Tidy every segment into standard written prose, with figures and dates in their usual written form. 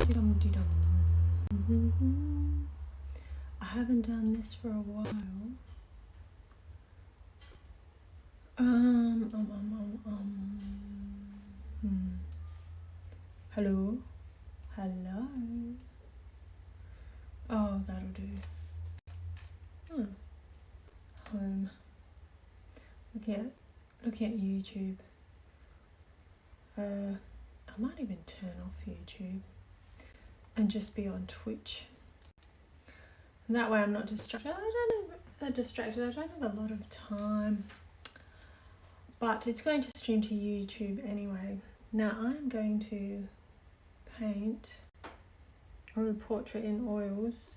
I haven't done this for a while. Hello? Hello? Oh, that'll do. Home. Looking at YouTube. I might even turn off YouTube and just be on Twitch. And that way I'm not distracted. I don't have a lot of time. But it's going to stream to YouTube anyway. Now I'm going to paint on the portrait in oils.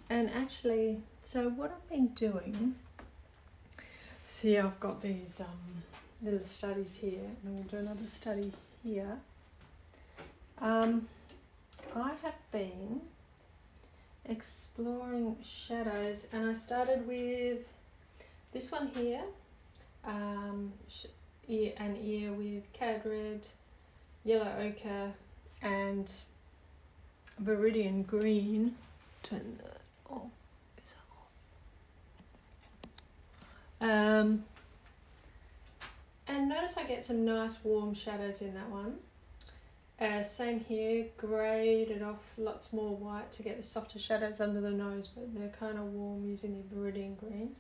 And actually, so what I've been doing, see, I've got these little studies here, and we'll do another study here. I have been exploring shadows, and I started with this one here, an ear with cad red, yellow ochre, and viridian green. Turn that off. Is that off? And notice I get some nice warm shadows in that one. Same here, graded off lots more white to get the softer shadows under the nose, but they're kind of warm using the viridian green.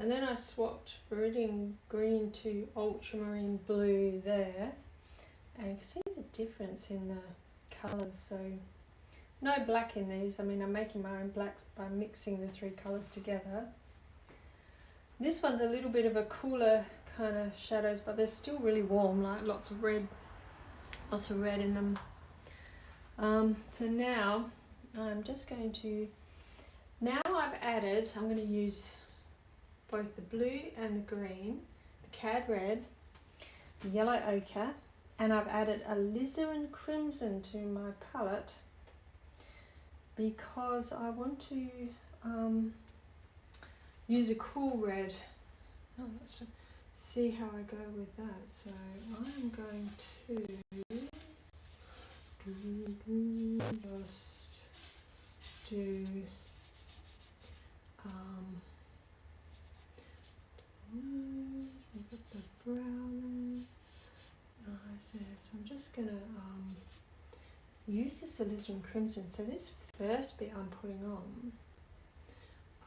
And then I swapped viridian green to ultramarine blue there, and you can see the difference in the colours. So no black in these. I mean, I'm making my own blacks by mixing the three colours together. This one's a little bit of a cooler kind of shadows, but they're still really warm, like lots of red in them. So now I'm just going to, now I've added, I'm going to use both the blue and the green, the cad red, the yellow ochre, and I've added alizarin crimson to my palette because I want to use a cool red. Let's see how I go with that. So I'm going to just do we've got the brown so I'm just gonna use this alizarin crimson. So this first bit I'm putting on,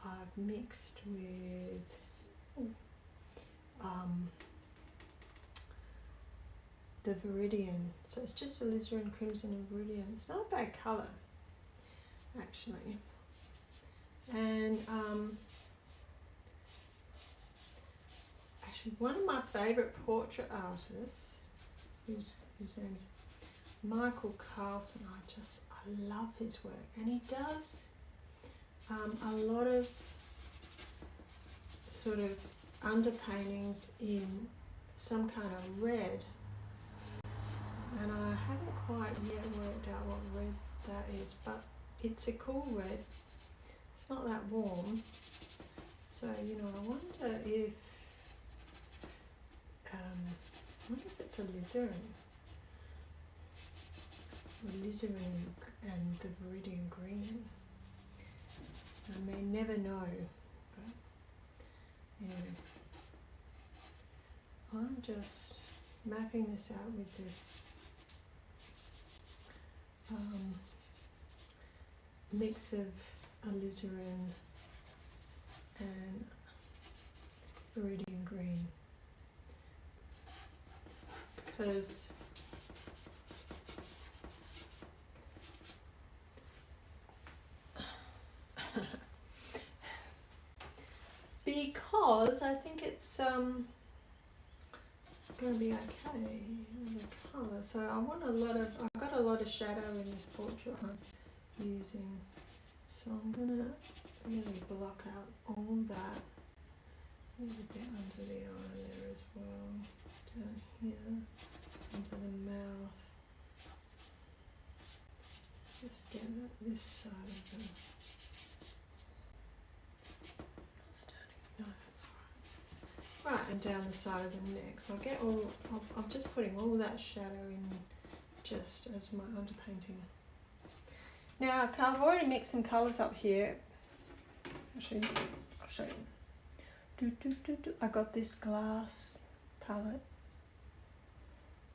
I've mixed with the viridian, so it's just alizarin crimson and viridian. It's not a bad colour actually, and actually one of my favourite portrait artists, his name's Michael Carlson, I love his work, and he does a lot of sort of underpaintings in some kind of red, and I haven't quite yet worked out what red that is, but it's a cool red. It's not that warm, so you know, I wonder if it's alizarin and the viridian green. I may never know, but anyway, I'm just mapping this out with this mix of alizarin and viridian green, because I think it's going to be okay with the colour. So I've got a lot of shadow in this portrait I'm using, so I'm going to really block out all that. There's a bit under the eye there as well, down here, under the mouth. Just get this side of the... Right, and down the side of the neck. So I'm just putting all that shadow in just as my underpainting. Now I've already mixed some colours up here. Actually, I'll show you. I got this glass palette,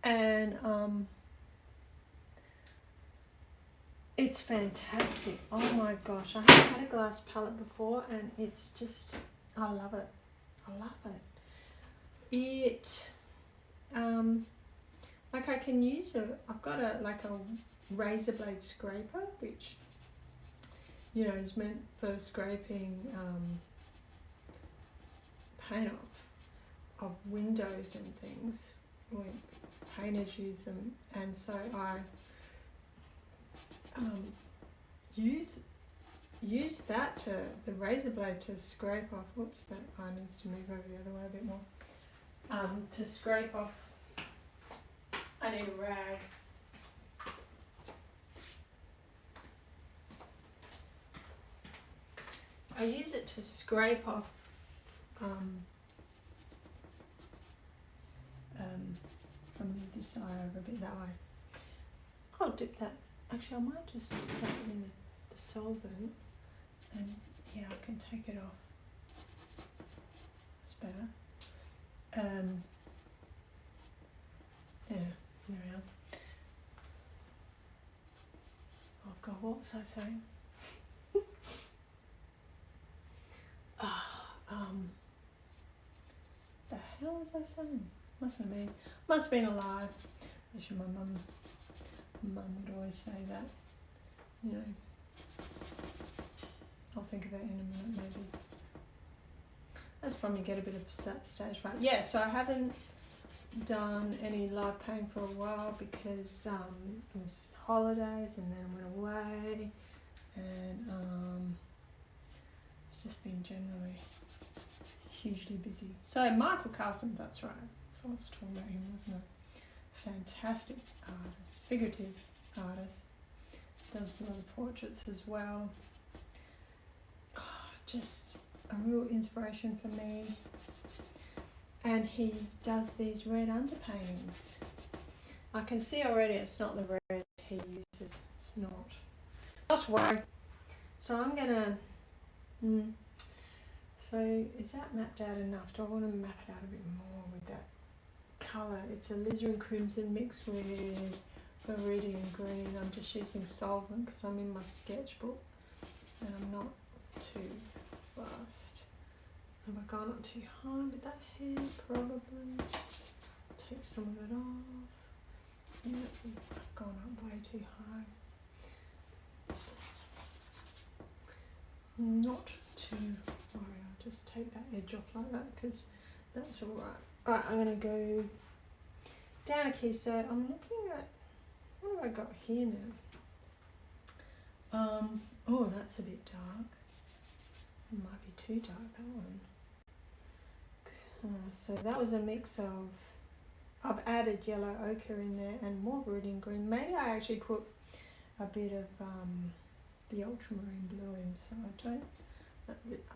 and it's fantastic. Oh my gosh, I haven't had a glass palette before, and it's just, I love it. I love it. It like I can use I've got a razor blade scraper, which, you know, is meant for scraping paint of windows and things when painters use them, and so I use that the razor blade to scrape off. Whoops, that eye needs to move over the other way a bit more. To scrape off. I need a rag. I use it to scrape off I'll move this eye over a bit that way. I'll dip that. Actually, I might just dip that in the solvent, and yeah, I can take it off. It's better. Yeah, there we are. Oh God, what was I saying? The hell was I saying? Must have been a lie. Actually, my mum would always say that. You know, I'll think of it in a minute maybe. That's probably get a bit of stage fright. Yeah, so I haven't done any live painting for a while because it was holidays and then I went away, and it's just been generally hugely busy. So Michael Carson, that's right. So I was talking about him, wasn't I? Fantastic artist, figurative artist. Does a lot of portraits as well. Oh, just a real inspiration for me. And he does these red underpaintings. I can see already it's not the red he uses. It's not. Not to worry. So I'm gonna. So is that mapped out enough? Do I want to map it out a bit more with that colour? It's a alizarin crimson mixed with viridian green. I'm just using solvent because I'm in my sketchbook and I'm not too fast. Have I gone up too high with that hair? Probably. Take some of it off. Yep, I've gone up way too high. Not to worry, I'll just take that edge off like that because that's alright. Alright, I'm going to go down a key. So I'm looking at, what have I got here now? Oh, that's a bit dark. It might be too dark, that one. So that was a mix of, I've added yellow ochre in there and more viridian green. Maybe I actually put a bit of the ultramarine blue in, so I don't,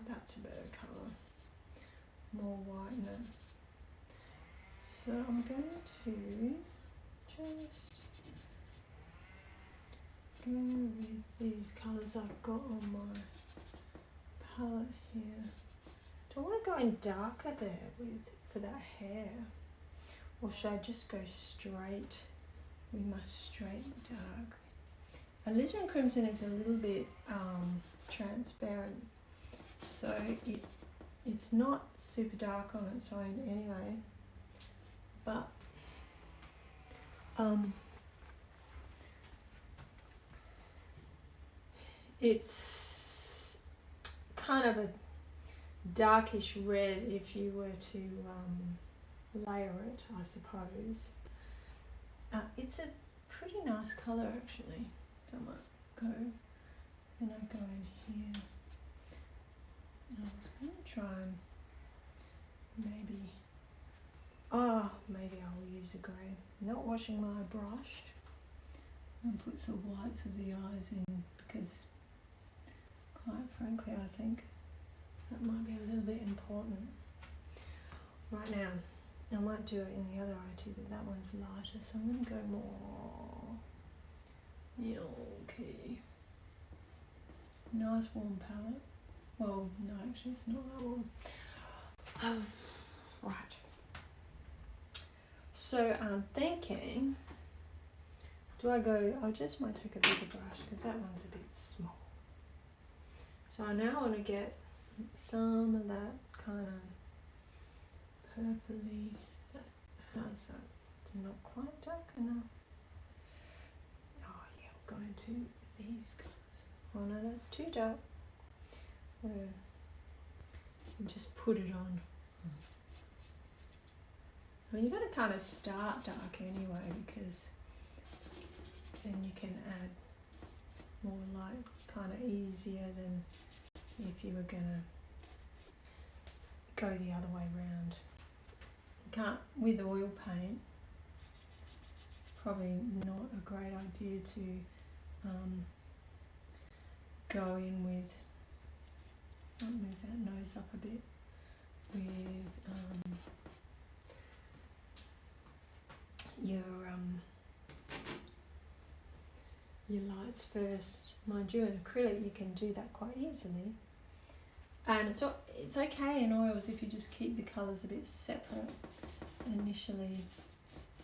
that's a better colour, more white in it. So I'm going to just go with these colours I've got on my palette here. Do I want to go in darker there for that hair, or should I just go straight? We must straight dark. Alizarin crimson is a little bit transparent, so it's not super dark on its own anyway, but it's kind of a darkish red if you were to layer it, I suppose. It's a pretty nice colour actually. So I might go, then I go in here. And I was going to try and maybe I'll use a grey. Not washing my brush, and put some whites of the eyes in because quite frankly I think that might be a little bit important. Right now, I might do it in the other eye too, but that one's lighter, so I'm going to go more. Yeah, okay. Nice warm palette. Well, no, actually it's not that warm. Right. So I'm thinking, do I go, I just might take a bigger brush because that one's a bit small. So I now want to get some of that kind of purpley, how's that? It's not quite dark enough. Oh yeah, we're going to these colours. Oh no, that's too dark. Just put it on. I mean, you've got to kind of start dark anyway, because then you can add more light kind of easier than if you were going to go the other way round. You can't, with oil paint, it's probably not a great idea to go in with, I'll move that nose up a bit, with your lights first. Mind you, in acrylic you can do that quite easily, and it's okay in oils if you just keep the colours a bit separate initially,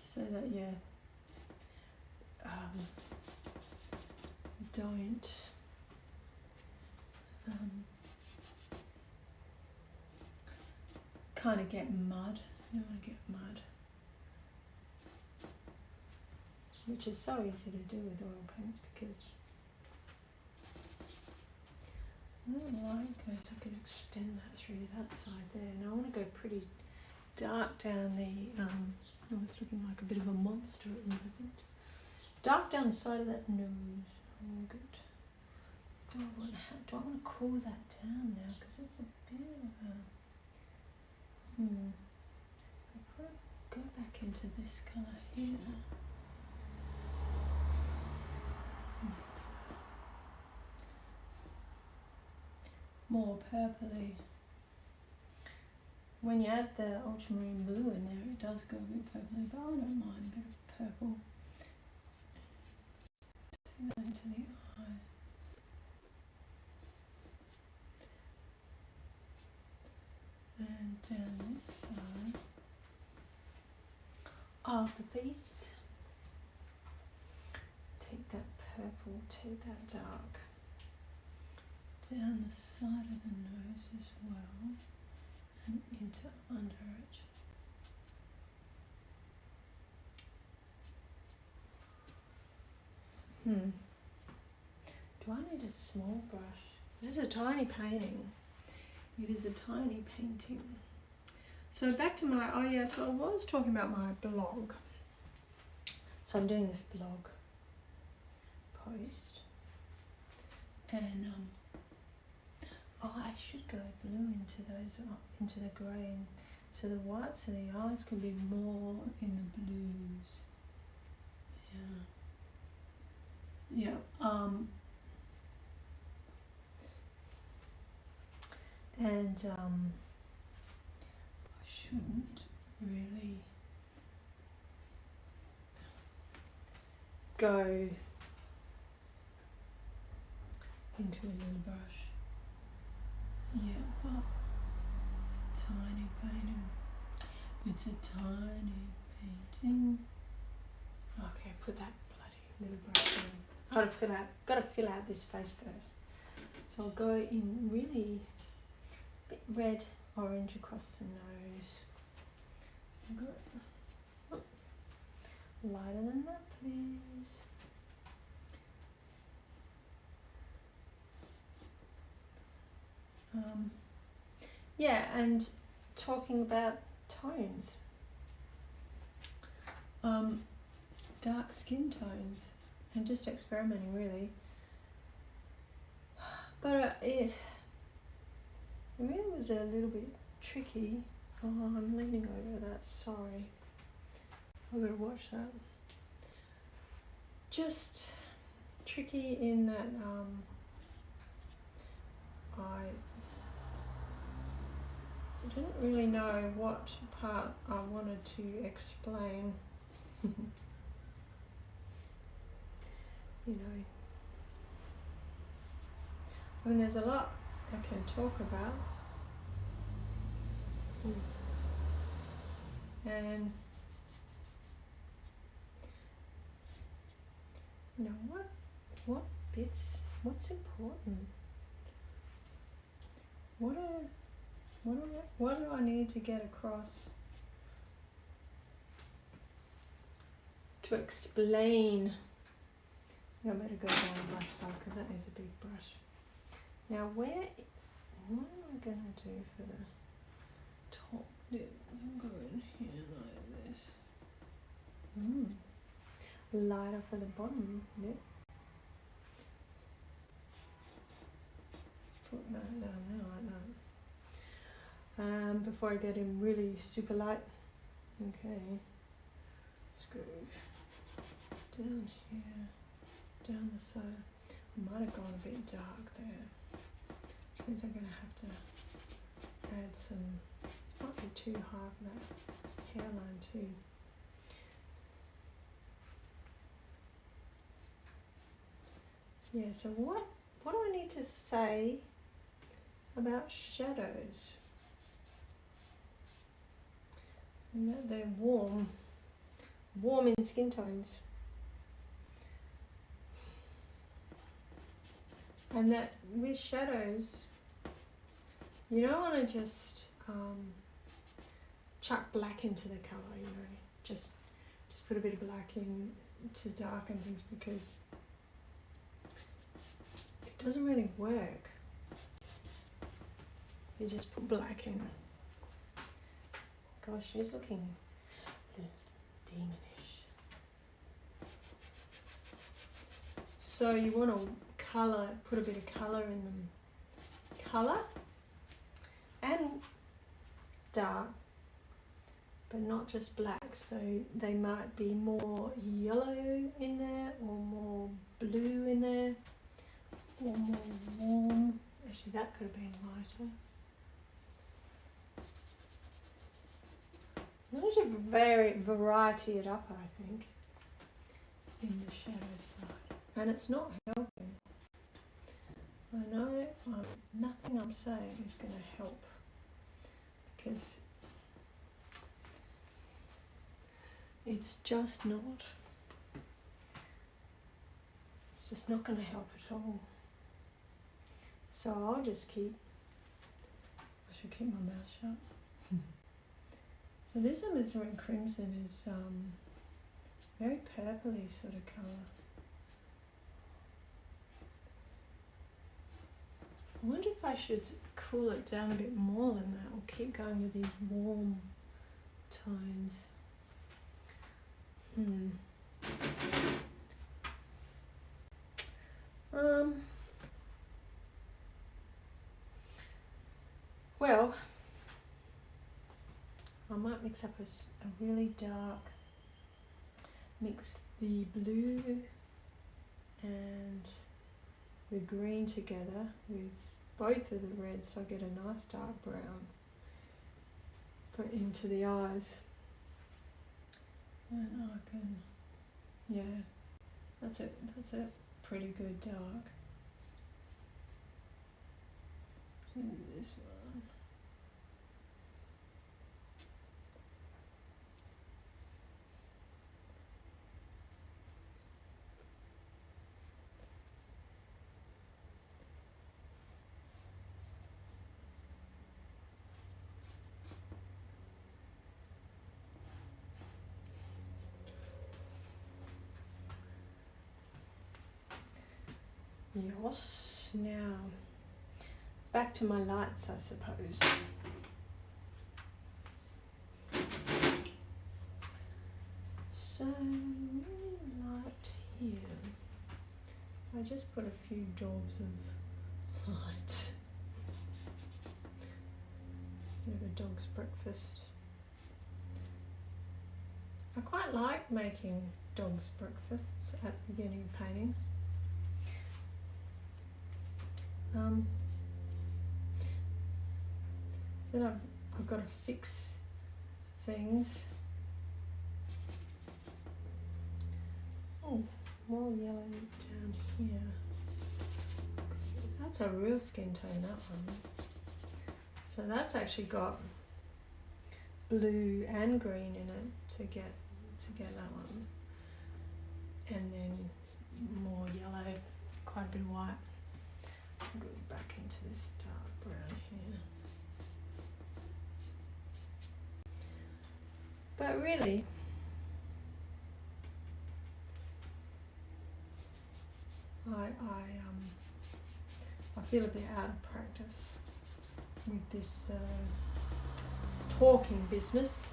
so that you don't kind of get mud. You don't want to get mud, which is so easy to do with oil paints, because I could extend that through that side there. Now I want to go pretty dark down the, oh, it's looking like a bit of a monster at the moment. Dark down the side of that nose. Oh, good. Do I want to cool that down now? Because it's a bit of a, I'll probably go back into this colour here. More purpley. When you add the ultramarine blue in there, it does go a bit purpley, but I don't mind a bit of purple. Take that into the eye. And down this side of the face. Take that purple, take that dark. Down the side of the nose as well, and into under it. Do I need a small brush? This is a tiny painting. It is a tiny painting. So back to my, oh yeah, so I was talking about my blog. So I'm doing this blog post. And oh, I should go blue into those, into the grey, so the whites of the eyes can be more in the blues. Yeah. Yeah. And I shouldn't really go into a little brush. Yeah, but it's a tiny painting. It's a tiny painting. Okay, put that bloody little brush in. Gotta fill out this face first. So I'll go in really a bit red, orange across the nose. Good. Lighter than that, please. Yeah, and talking about tones, dark skin tones, and just experimenting really. But it really was a little bit tricky. Oh, I'm leaning over that, sorry. I've got to watch that. Just tricky in that I didn't really know what part I wanted to explain. You know, I mean, there's a lot I can talk about. And you know what bits, what's important? What do I need to get across to explain? I better go down a brush size because that needs a big brush. Now what am I going to do for the top lip? I'm going here like this. Lighter for the bottom lip. Put that down there like that. Before I get in really super light. Okay. Just go down here, down the side. I might have gone a bit dark there, which means I'm going to have to add some, might be too high for that hairline too. Yeah, so what do I need to say about shadows? And that they're warm in skin tones. And that with shadows, you don't want to just chuck black into the colour, you know, just put a bit of black in to darken things, because it doesn't really work. You just put black in. Gosh, she's looking a little demonish. So you want to colour, put a bit of colour in them. Colour and dark, but not just black. So they might be more yellow in there, or more blue in there, or more warm. Actually, that could have been lighter. I should variety it up, I think, in the shadow side. And it's not helping. I know nothing I'm saying is going to help, because it's just not going to help at all. So I should keep my mouth shut. So this alizarin crimson is very purpley sort of colour. I wonder if I should cool it down a bit more than that, or keep going with these warm tones. Well, I might mix up a really dark, mix the blue and the green together with both of the reds, so I get a nice dark brown. Put into the eyes. And I can, yeah, that's a pretty good dark. Maybe this one. Yes, now back to my lights, I suppose. So, light here. I just put a few daubs of light. Bit of a dog's breakfast. I quite like making dog's breakfasts at the beginning of paintings. Then I've got to fix things. Oh, more yellow down here. That's a real skin tone, that one. So that's actually got blue and green in it to get that one. And then more yellow, quite a bit of white. I'll go back into this dark brown here. But really, I feel a bit out of practice with this talking business.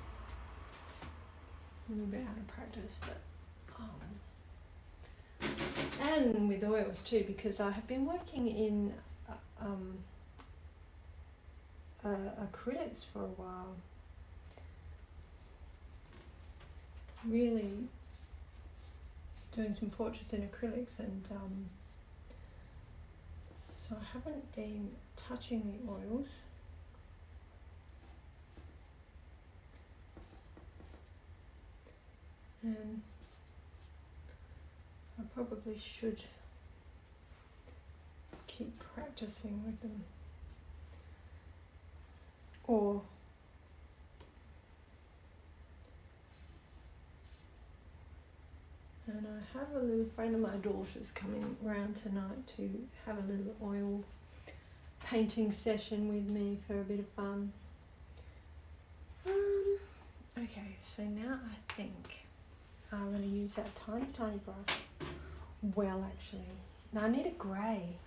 A little bit out of practice, but and with oils too, because I have been working in acrylics for a while. Really doing some portraits in acrylics, and so I haven't been touching the oils. And I probably should keep practicing with them. And I have a little friend of my daughter's coming round tonight to have a little oil painting session with me for a bit of fun. Okay, so now I think I'm going to use that tiny brush. Well, actually, now I need a grey.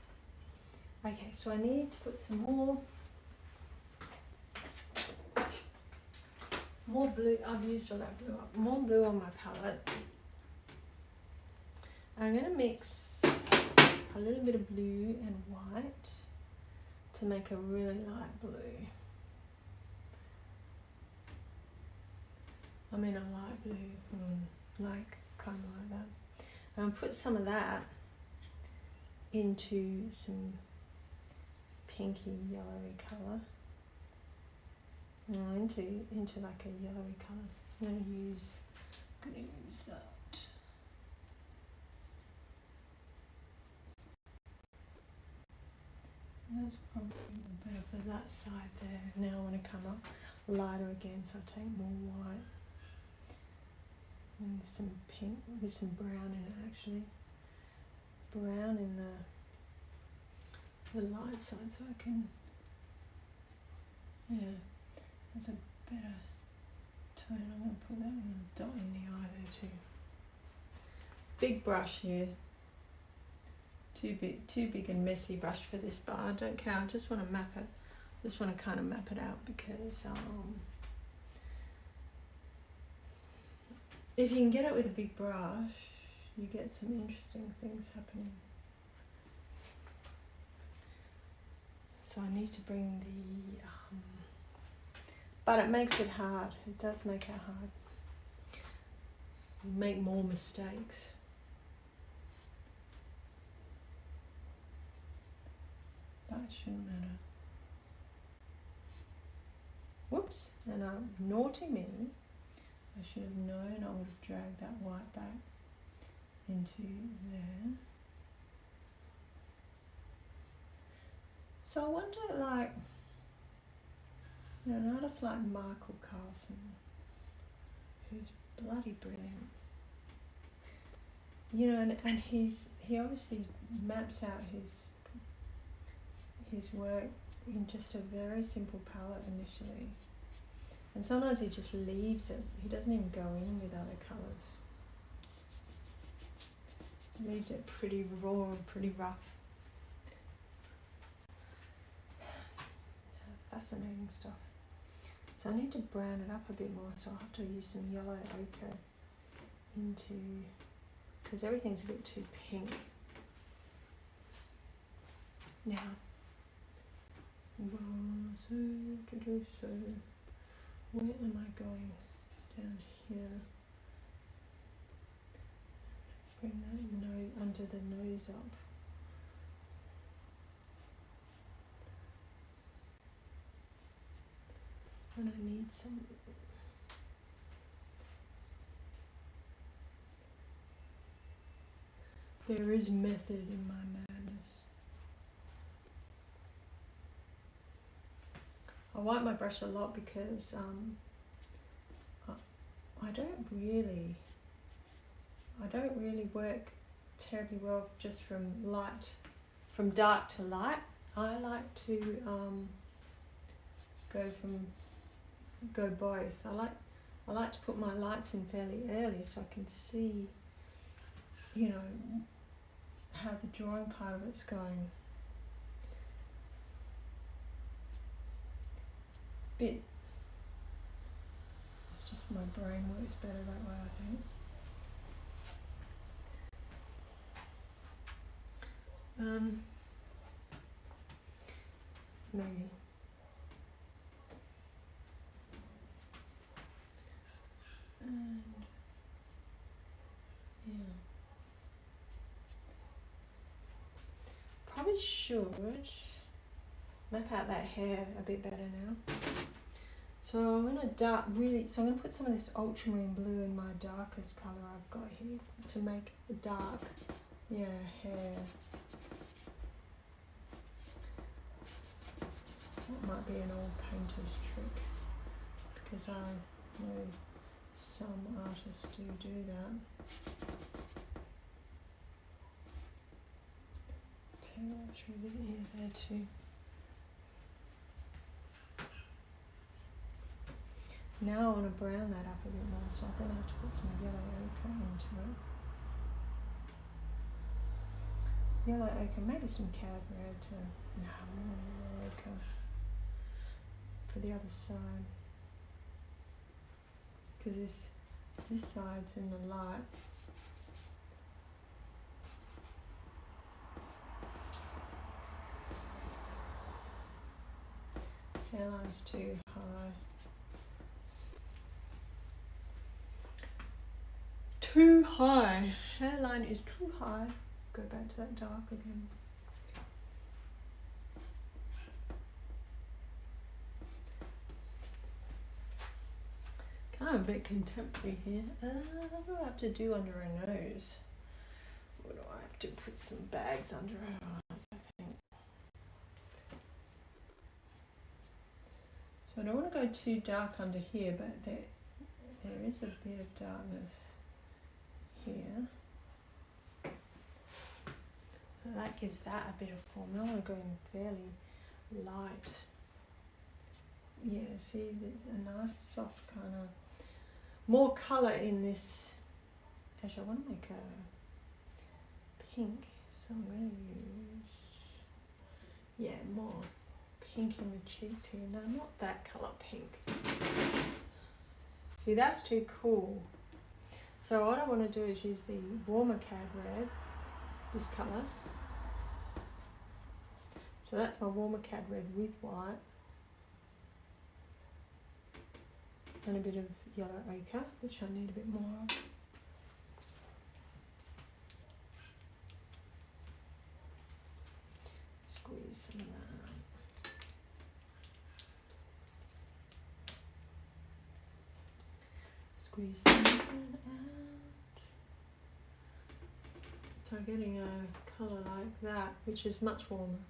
Okay, so I need to put some more blue. I've used all that blue up. More blue on my palette. I'm going to mix a little bit of blue and white to make a really light blue. I mean a light blue, like kind of like that. And I'll put some of that into some pinky yellowy colour. No, into like a yellowy colour. I'm going to use that. That's probably better for that side there. Now I want to come up lighter again, so I take more white and some pink with some brown in it actually. Brown in the light side, so I can, yeah, there's a better tone. I'm going to put that little dot in the eye there too. Big brush here. Too big and messy brush for this, but I don't care. I just want to map it. Just want to kind of map it out, because if you can get it with a big brush, you get some interesting things happening. So I need to bring the, but it makes it hard. It does make it hard. You make more mistakes. But it shouldn't matter. Whoops, and naughty me. I should have known I would have dragged that white back into there. So I wonder, like, an artist like Michael Carlson, who's bloody brilliant. And he obviously maps out his work in just a very simple palette initially, and sometimes he just leaves it. He doesn't even go in with other colours. He leaves it pretty raw and pretty rough. Fascinating stuff. So I need to brown it up a bit more, so I'll have to use some yellow ochre because everything's a bit too pink. Now, where am I going? Down here. Bring that nose under the nose up. And I need some. There is method in my madness. I wipe my brush a lot because I don't really work terribly well just from dark to light. I like to go both. I like to put my lights in fairly early so I can see, you know, how the drawing part of it's going. It's just my brain works better that way, I think. Maybe. And yeah. Probably should map out that hair a bit better now. So I'm gonna put some of this ultramarine blue in my darkest colour I've got here to make a dark, hair. That might be an old painter's trick, because I know some artists do that. Take that through the ear there too. Now I want to brown that up a bit more, so I'm going to have to put some yellow ochre into it. Yellow ochre, maybe some cad red to, more yellow ochre for the other side. Because this side's in the light. Hairline's too high. Too high. Hairline is too high. Go back to that dark again. Kind of a bit contemporary here. What do I have to do under her nose? What do I have to put some bags under her eyes, I think. So I don't want to go too dark under here, but there is a bit of darkness here. So that gives that a bit of form. Now I'm going fairly light. Yeah, see, there's a nice soft kind of more colour in this. Actually, I want to make a pink, so I'm going to use, more pink in the cheeks here. No, not that colour pink. See, that's too cool. So what I want to do is use the warmer cad red, this colour. So that's my warmer cad red with white. And a bit of yellow ochre, which I need a bit more of. Squeeze some of that. Squeeze some of that out. So getting a colour like that, which is much warmer.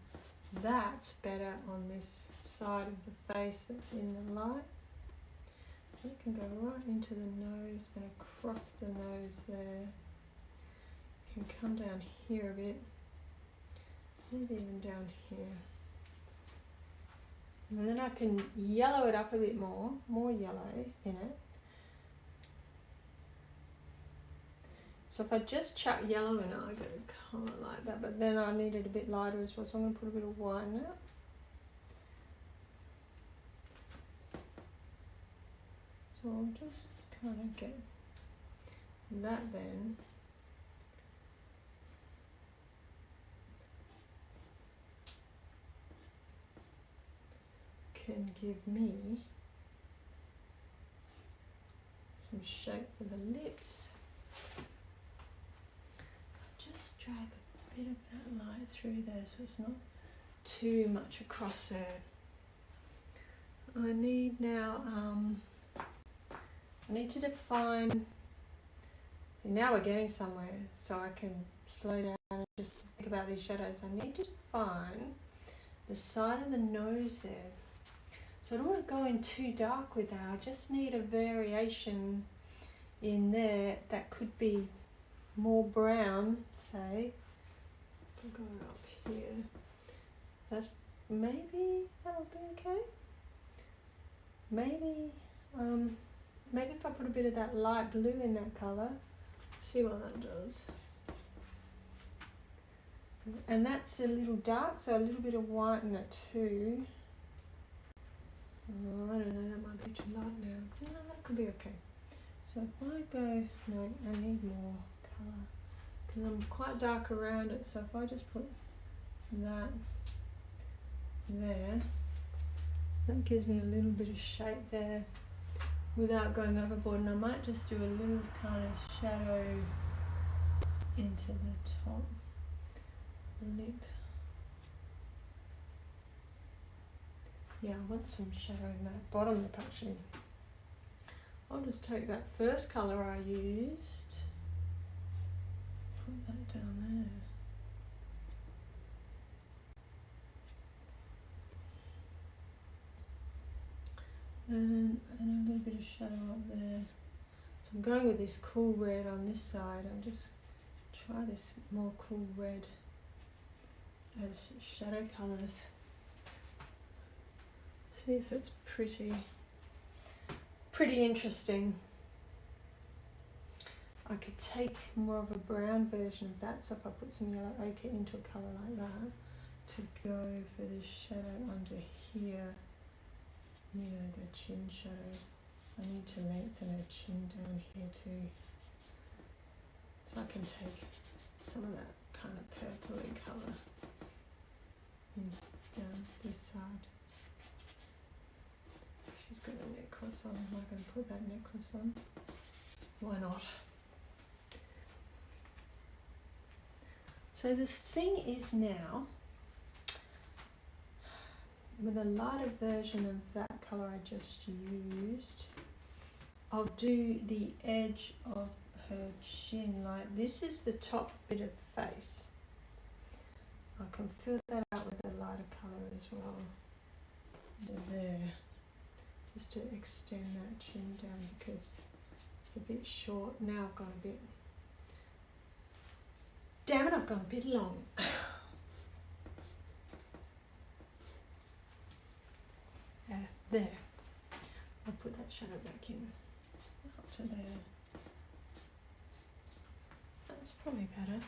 That's better on this side of the face that's in the light. It can go right into the nose and across the nose there. It can come down here a bit, maybe even down here. And then I can yellow it up a bit more yellow in it. So if I just chuck yellow in it, I get a colour like that, but then I need it a bit lighter as well, so I'm going to put a bit of white in it. So I'll just kind of get that then. Can give me some shape for the lips. Just drag a bit of that light through there so it's not too much across there. I need now I need to define, see, now we're getting somewhere, so I can slow down and just think about these shadows. I need to define the side of the nose there. So I don't want to go in too dark with that. I just need a variation in there that could be more brown, say. I'll go up here. That's maybe that'll be okay. Maybe maybe if I put a bit of that light blue in that colour, see what that does. And that's a little dark, so a little bit of white in it too. Oh, I don't know, that might be too light now. No, that could be okay. So if I go, no, I need more colour because I'm quite dark around it. So if I just put that there, that gives me a little bit of shape there without going overboard. And I might just do a little kind of shadow into the top lip. Yeah, I want some shadow in that bottom lip actually. I'll just take that first colour I used, put that down there. And a little bit of shadow up there. So I'm going with this cool red on this side. I'll just try this more cool red as shadow colours. See if it's pretty interesting. I could take more of a brown version of that, so if I put some yellow ochre into a colour like that, to go for this shadow under here, you know, the chin shadow. I need to lengthen her chin down here too. So I can take some of that kind of purpley colour down this side. She's got a necklace on. Am I going to put that necklace on? Why not? So the thing is now, with a lighter version of that colour I just used, I'll do the edge of her chin like this is the top bit of face. I can fill that out with a lighter colour as well. There. Just to extend that chin down because it's a bit short. Now I've gone a bit, damn it, I've gone a bit long. There. I'll put that shadow back in, up to there. That's probably better.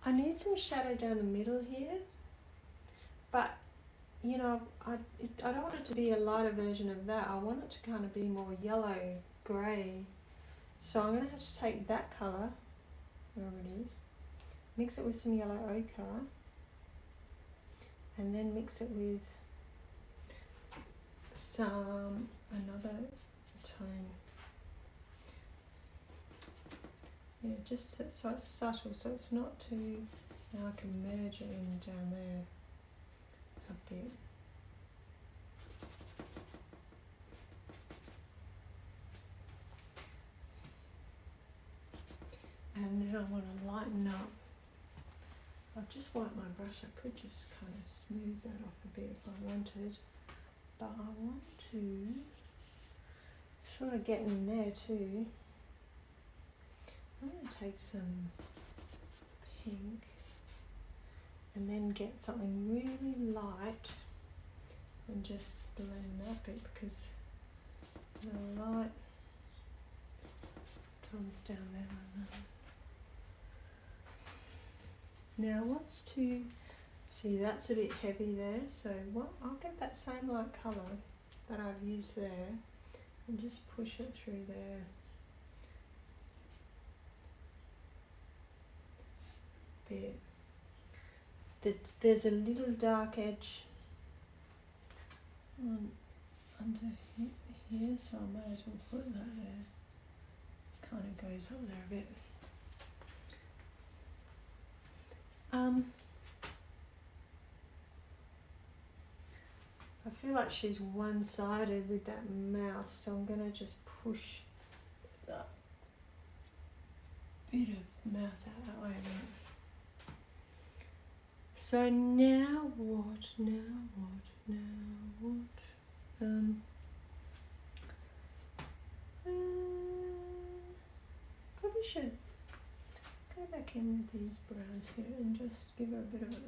I need some shadow down the middle here, but you know, I don't want it to be a lighter version of that. I want it to kind of be more yellow, grey. So I'm going to have to take that colour, wherever it is, mix it with some yellow ochre, and then mix it with another tone. Yeah, just so it's subtle, so it's not too, now I can merge it in down there a bit. And then I want to lighten up. I'll just wipe my brush. I could just kind of smooth that off a bit if I wanted, but I want to sort of get in there too. I'm going to take some pink and then get something really light and just blend that bit because the light comes down there like that. Now what's to see, that's a bit heavy there, so what I'll get that same light colour that I've used there and just push it through there. Bit. There's a little dark edge under here, so I might as well put that there. Kind of goes up there a bit. I feel like she's one-sided with that mouth, so I'm going to just push that bit of mouth out that way a bit. So now what? Probably should go back in with these browns here and just give her a bit of a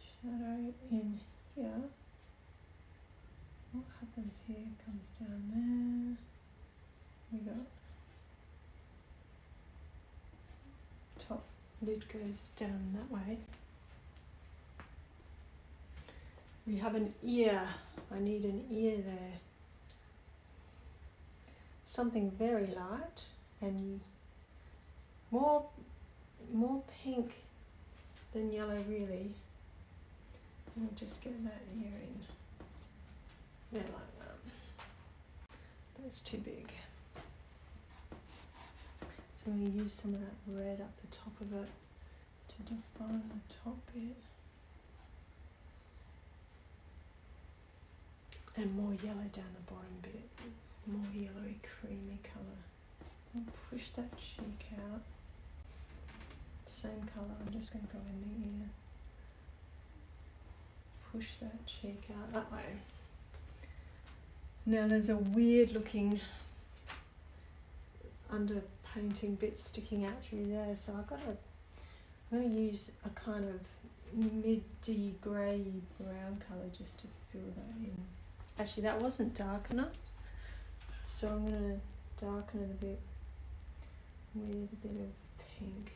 shadow in here. What happens here comes down there. We got top lid goes down that way. We have an ear. I need an ear there. Something very light and more pink than yellow really. We'll just get that ear in. There like that. That's too big. So I'm going to use some of that red up the top of it to define the top bit. And more yellow down the bottom bit. More yellowy creamy colour. I'll push that cheek out. Same colour, I'm just going to go in the ear. Push that cheek out that way. Now there's a weird looking under painting bit sticking out through there, so I'm going to use a kind of midi grey brown colour just to fill that in. Actually that wasn't dark enough, so I'm going to darken it a bit with a bit of pink,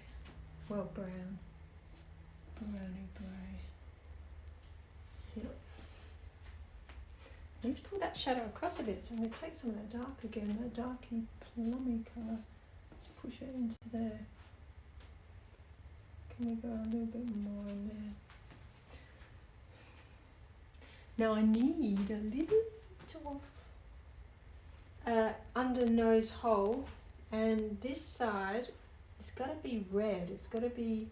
well brown, browny grey. Yep. I need to pull that shadow across a bit, so I'm going to take some of that dark again, that darky plummy colour, just push it into there. Can we go a little bit more in there? Now I need a little bit of under nose hole, and this side it's got to be red. It's got to be,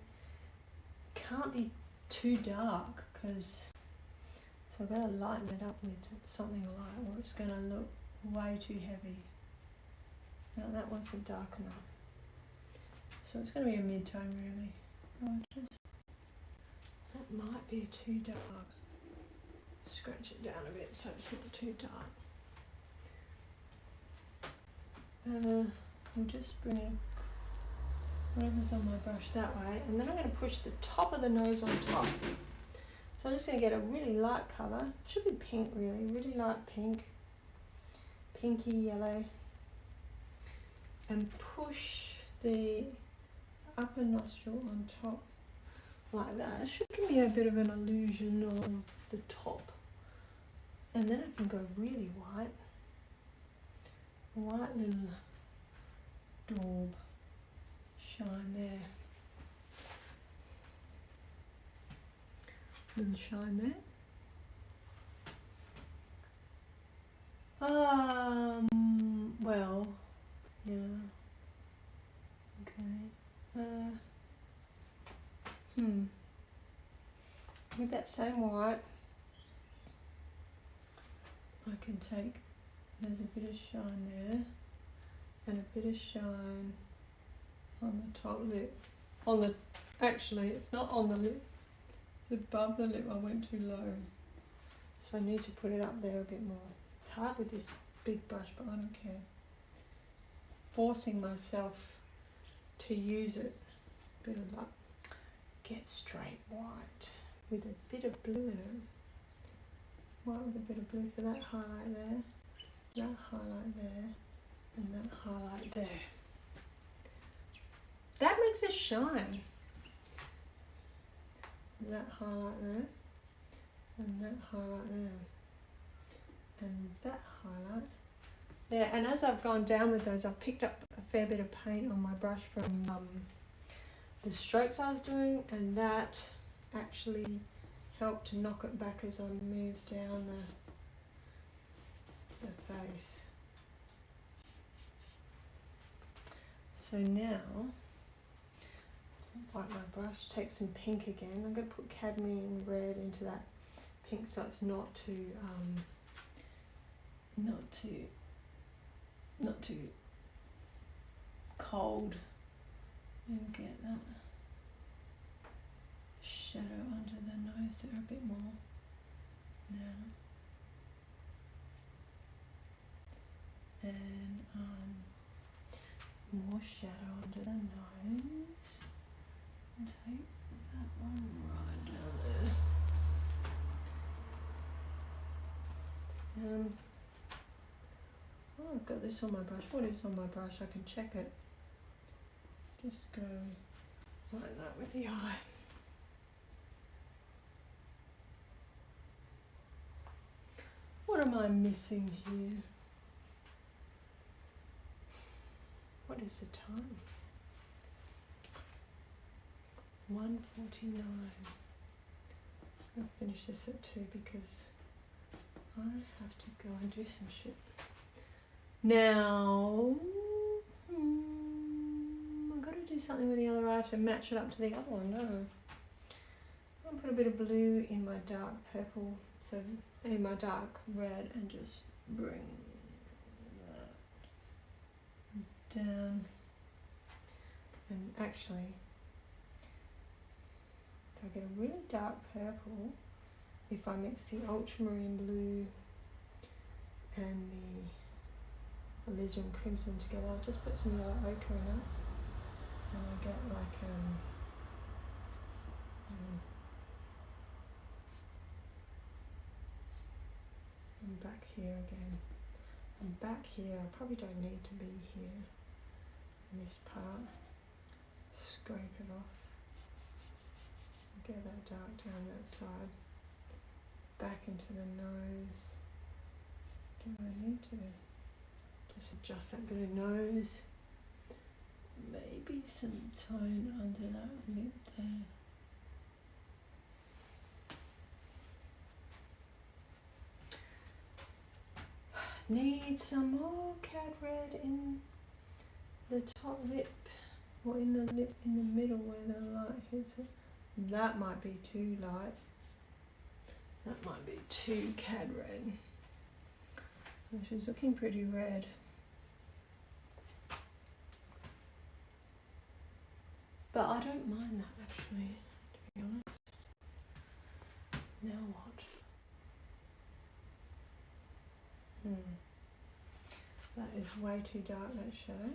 can't be too dark, because so I've got to lighten it up with something light, or it's going to look way too heavy. Now that wasn't dark enough, so it's going to be a mid-tone really. That might be too dark. Scratch it down a bit so it's not too dark. We'll just bring it, whatever's on my brush that way, and then I'm going to push the top of the nose on top. So I'm just going to get a really light colour, should be pink really, really light pink, pinky yellow, and push the upper nostril on top like that. It should give me a bit of an illusion of the top. And then I can go really white little daub shine there. Little shine there. Well, yeah. Okay. With that same white, I can take, there's a bit of shine there, and a bit of shine on the top lip. Actually, it's not on the lip, it's above the lip. I went too low. So I need to put it up there a bit more. It's hard with this big brush, but I don't care. Forcing myself to use it. Bit of luck. Get straight white with a bit of blue in it. White with a bit of blue for that highlight there, that highlight there, and that highlight there. That makes it shine. That highlight there, and that highlight there, and that highlight there. And as I've gone down with those, I've picked up a fair bit of paint on my brush from the strokes I was doing, and that actually helped to knock it back as I moved down the face. So now, wipe my brush, take some pink again. I'm going to put cadmium red into that pink so it's not too cold, and get that shadow under the nose there a bit more now. And more shadow under the nose. And take that one right down there. Oh, I've got this on my brush. What is on my brush? I can check it. Just go like that with the eye. What am I missing here? What is the time? 1:49. I'm gonna finish this at 2 because I have to go and do some shit. Now, I've got to do something with the other eye to match it up to the other one, don't I? I'll put a bit of blue in my dark purple, so in my dark red, and just bring that down. And actually, if I get a really dark purple, if I mix the ultramarine blue and the alizarin crimson together, I'll just put some yellow ochre in it, and I get like I'm back here again. I'm back here. I probably don't need to be here in this part. Scrape it off. Get that dark down that side. Back into the nose. Do I need to just adjust that bit of nose? Maybe some tone under that lip there. Need some more cad red in the top lip, or in the lip in the middle where the light hits it. That might be too light. That might be too cad red. Which is looking pretty red. But I don't mind that actually, to be honest. Now what? That is way too dark, that shadow.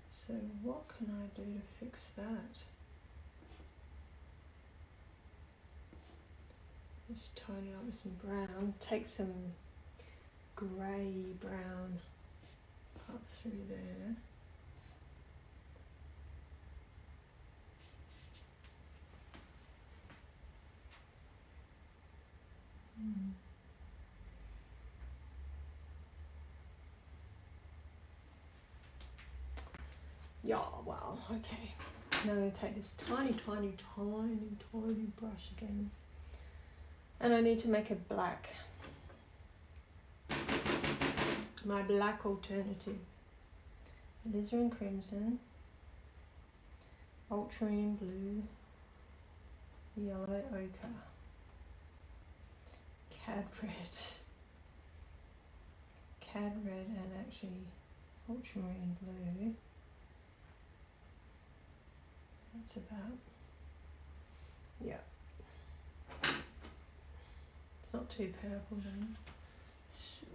So what can I do to fix that? Just tone it up with some brown. Take some grey brown up through there. Yeah, well, okay. Now I'm going to take this tiny brush again. And I need to make a black. My black alternative. Alizarin crimson, ultramarine blue, yellow ochre, cad red and actually ultramarine blue. That's about, yeah. It's not too purple then. So,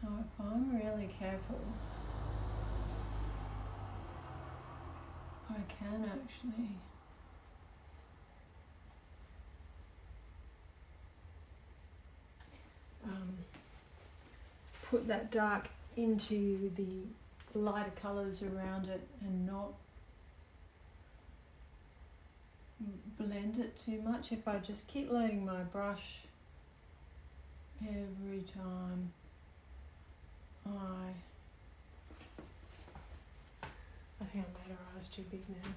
now if I'm really careful, I can actually put that dark into the lighter colours around it and not blend it too much. If I just keep loading my brush every time I think I made her eyes too big now.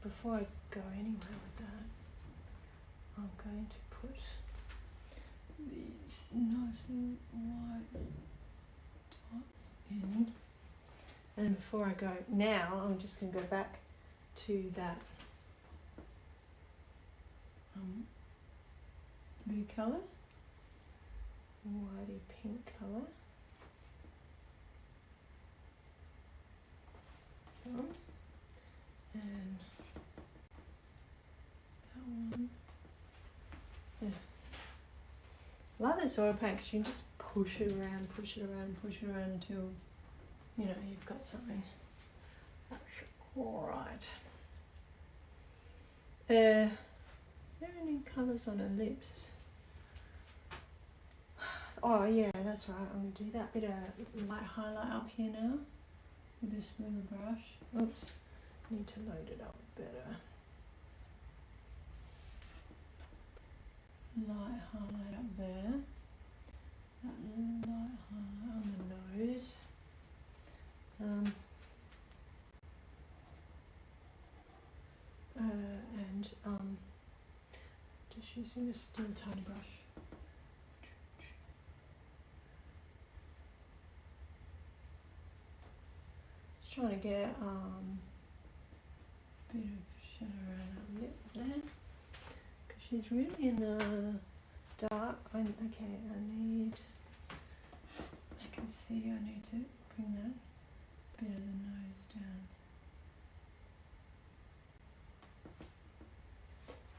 Before I go anywhere with that, I'm going to put these nice little white dots in. And before before I go now, I'm just going to go back to that blue colour, whitey pink colour. And that one. Yeah. I like this oil paint because you can just push it around until you know you've got something. That's alright. There are any colours on her lips. Oh yeah, that's right. I'm going to do that bit of light highlight up here now with this smoother brush. Oops, need to load it up better. Light highlight up there. That light highlight on the nose. And just using this little tiny brush. Just trying to get a bit of shadow around that lip there, because she's really in the dark. I can see I need to bring that bit of the nose down.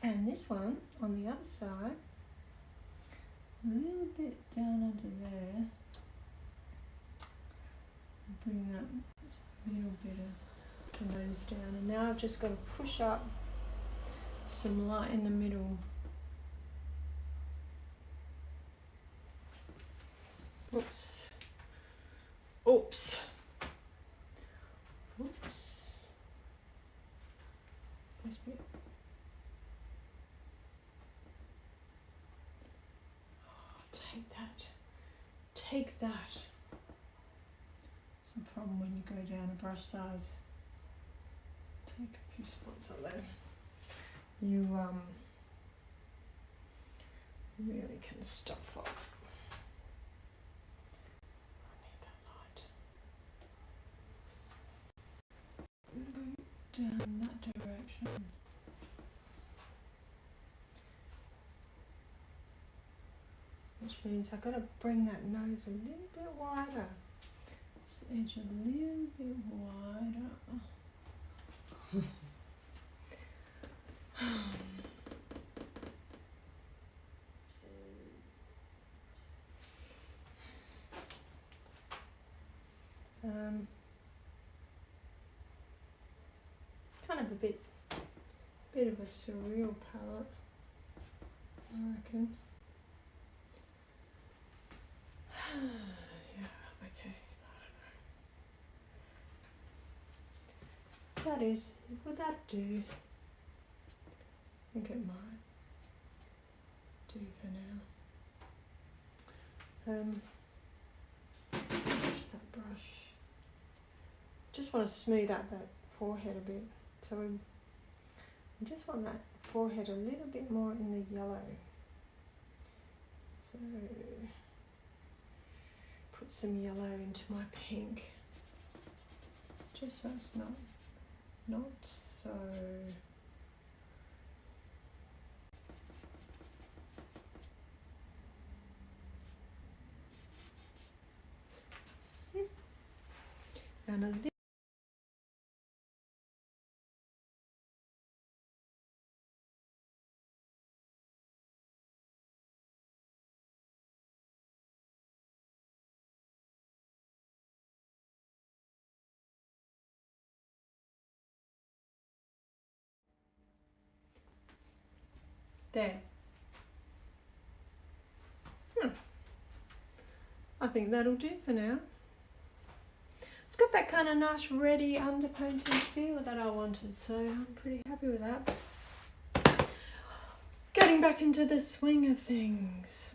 And this one on the other side, a little bit down under there, bring that little bit of the nose down. And now I've just got to push up some light in the middle. Oops. Oops. Oops. This bit. Take that. Take that. It's a problem when you go down a brush size. Take a few spots up there. You really can stuff up. I need that light. Down that direction. Which means I've got to bring that nose a little bit wider. This edge a little bit wider. Kind of a bit of a surreal palette, I reckon. Yeah, okay, I don't know. Would that do? I think it might do for now. Use that brush. Just want to smooth out that forehead a bit. So I just want that forehead a little bit more in the yellow. So put some yellow into my pink, just so it's not so and a little there. I think that'll do for now. It's got that kind of nice reddy underpainted feel that I wanted, so I'm pretty happy with that. Getting back into the swing of things.